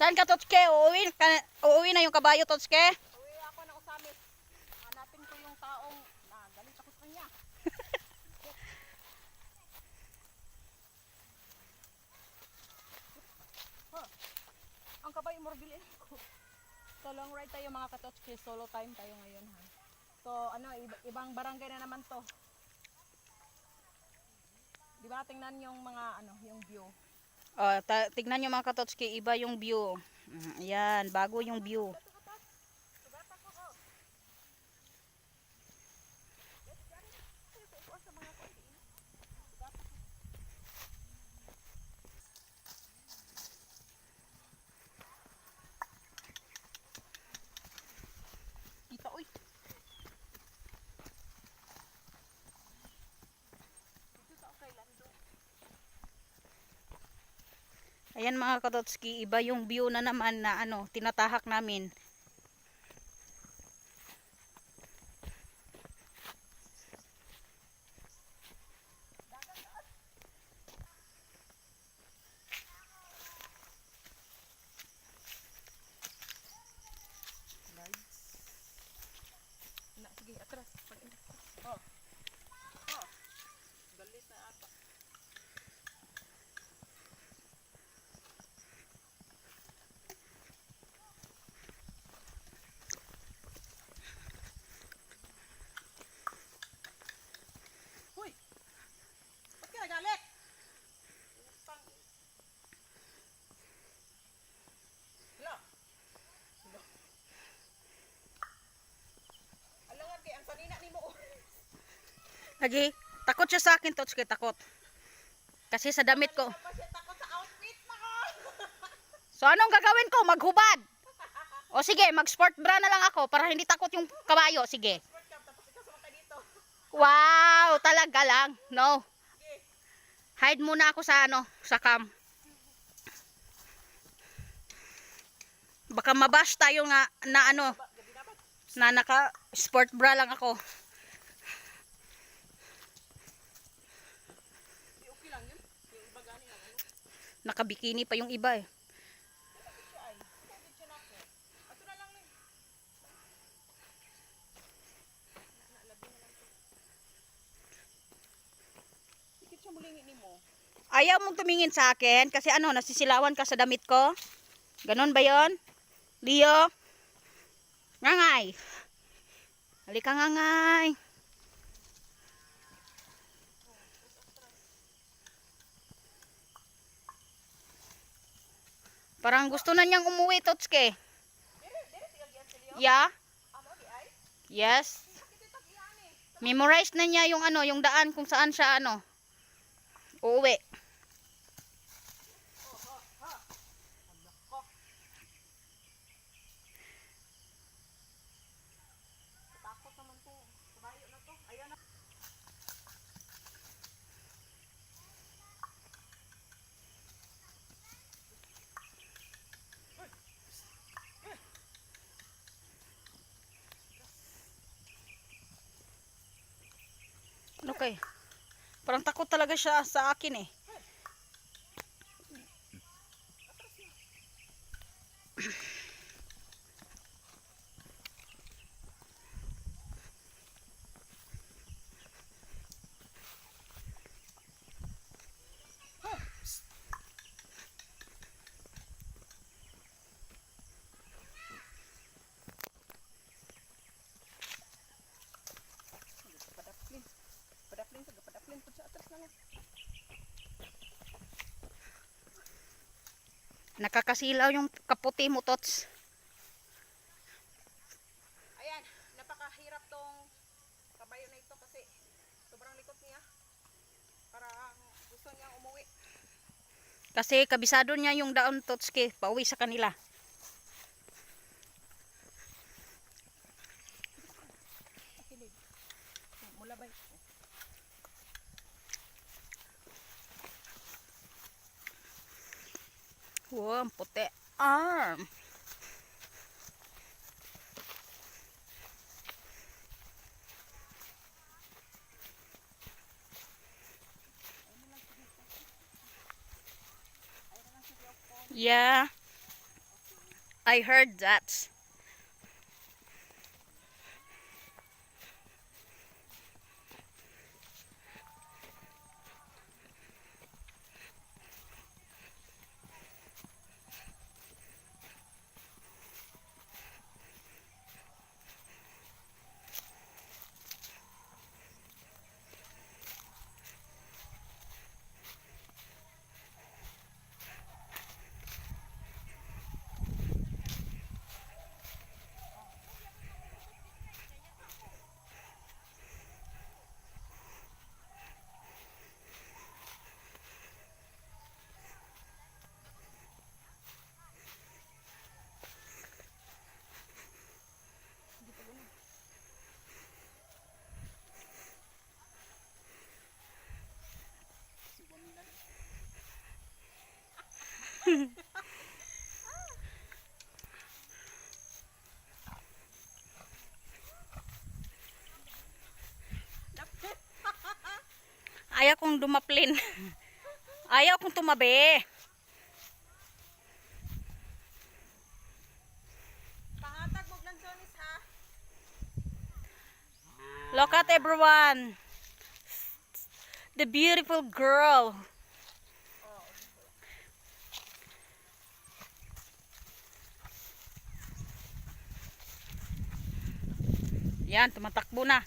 Saan ka, Totske? Uuwi na yung kabayo, Totske? Uwi ako ng Usamis. Hanapin ko yung taong galit ako sa kanya. Ang kabayo mo bilhin ko. So long ride tayo mga Katotske. Solo time tayo ngayon ha. So ano, ibang barangay na naman to. Di ba tingnan yung mga ano, yung view. Tignan nyo mga Katotske, iba yung view. Ayan, bago yung view. Kita uy. Ayan mga Katotske, iba yung view na naman na ano, tinatahak namin. Na, sige, atras. Oh. Oh. Galit na ata. Hoy! Ba't ka nagalit? Utang. Hala. Hala. Alangan kay ang sanina ni mo. Lagi, takot siya sa akin, Totske, takot. Kasi sa damit ko. Hindi pa siya takot sa outfit na ko. So anong gagawin ko? Maghubad. O sige, mag-sport bra na lang ako para hindi takot yung kabayo. Sige. Sport cap, tapos ikaw sumakay dito. Wow, talaga lang. No. Sige. Hide muna ako sa ano, sa cam. Baka mabash tayo nga na ano, Gabi na ba? na naka sport bra lang ako. Okay lang yun. Yung iba gani lang. Ano? Naka-bikini pa yung iba eh. Bakit siya ay? Bakit siya na ako? Ato na lang ni. Labi na lang to. Bakit siya mulingi ni mo? Ayaw mong tumingin sa akin kasi ano, nasisilawan ka sa damit ko. Ganon ba yon? Leo? Ngangay. Halika ngangay. Parang gusto na niyang umuwi, Totske. Dire siya gian sa Leo. Yeah? Amo di ay? Yes. Bakit ito gian eh? Memorize na niya yung ano, yung daan kung saan siya ano, uuwi. Takot naman to. Kabayo na to. Ayan na. Okay. Parang takot talaga siya sa akin eh. Padaplin. Padaplin to. Padaplin po siya. Atras na lang. Nakakasilaw yung kaputi mo, Tots. Ayan. Napakahirap tong kabayo na ito kasi sobrang likot niya. Parang gusto niyang umuwi. Kasi kabisado niya yung daon, Totske, pauwi sa kanila. Akilig. Mula ba ito? Wow, ang puti. Arm. Yeah. I heard that. Ayaw kong dumaplin. Ayaw kong tumabi. Pahatag mo ng sonis ha. Look at everyone. The beautiful girl. Yan, tumatakbo na.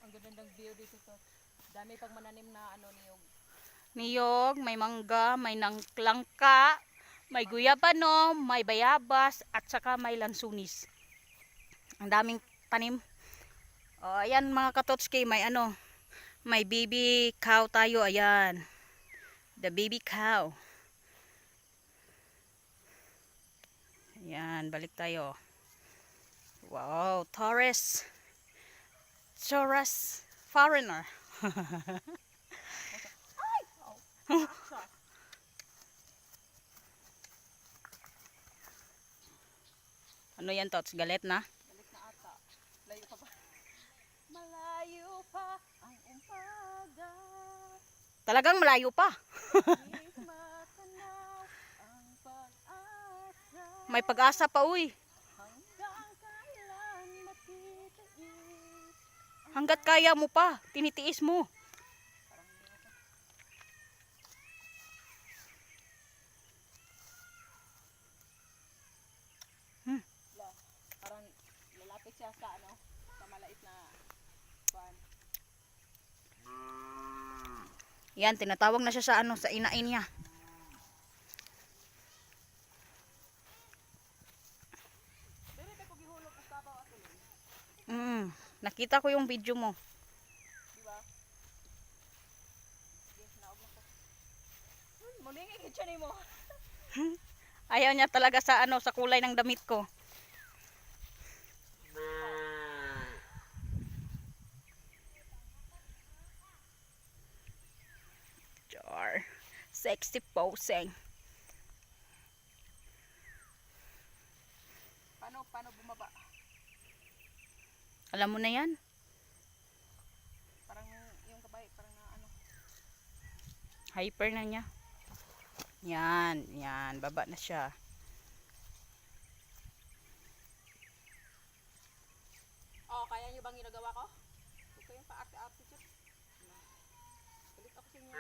Ang ganda ng view dito to. Dami pag mananim na ano niyog. Niyog, may mangga, may langka, may guyabano, may bayabas, at saka may lansunis. Ang daming tanim. O, ayan mga katotski, may ano, may baby cow tayo, ayan. The baby cow. Ayan, balik tayo. Wow, Taurus. Taurus foreigner. Ano yan, Tots? Galit na? Balik na ata. Layo pa ba? Malayo pa ang umpaga. Talagang malayo pa. Di matanaw ang pag-asa. May pag-asa pa, uy. Hanggang kailan matitiis. Hanggat kaya mo pa, tinitiis mo. Parang lalapit siya sa ano, sa malait na ban. Yan, tinatawag na siya sa ano, sa inain niya. Pero ito kung gihulog ang kabaw at tuloy. Nakita ko yung video mo. Di ba? Sige, naog na ko. Mulingig siya ni mo. Ayaw niya talaga sa ano, sa kulay ng damit ko. Char. Sexy posing. Paano bumaba? Alam mo na yan? Parang yung kabay, parang na ano. Hyper na niya. Yan, yan. Baba na siya. Oh, kaya niyo bang ginagawa ko? Huwag kayong pa-arte-arte siya. Galit ako sa inyo.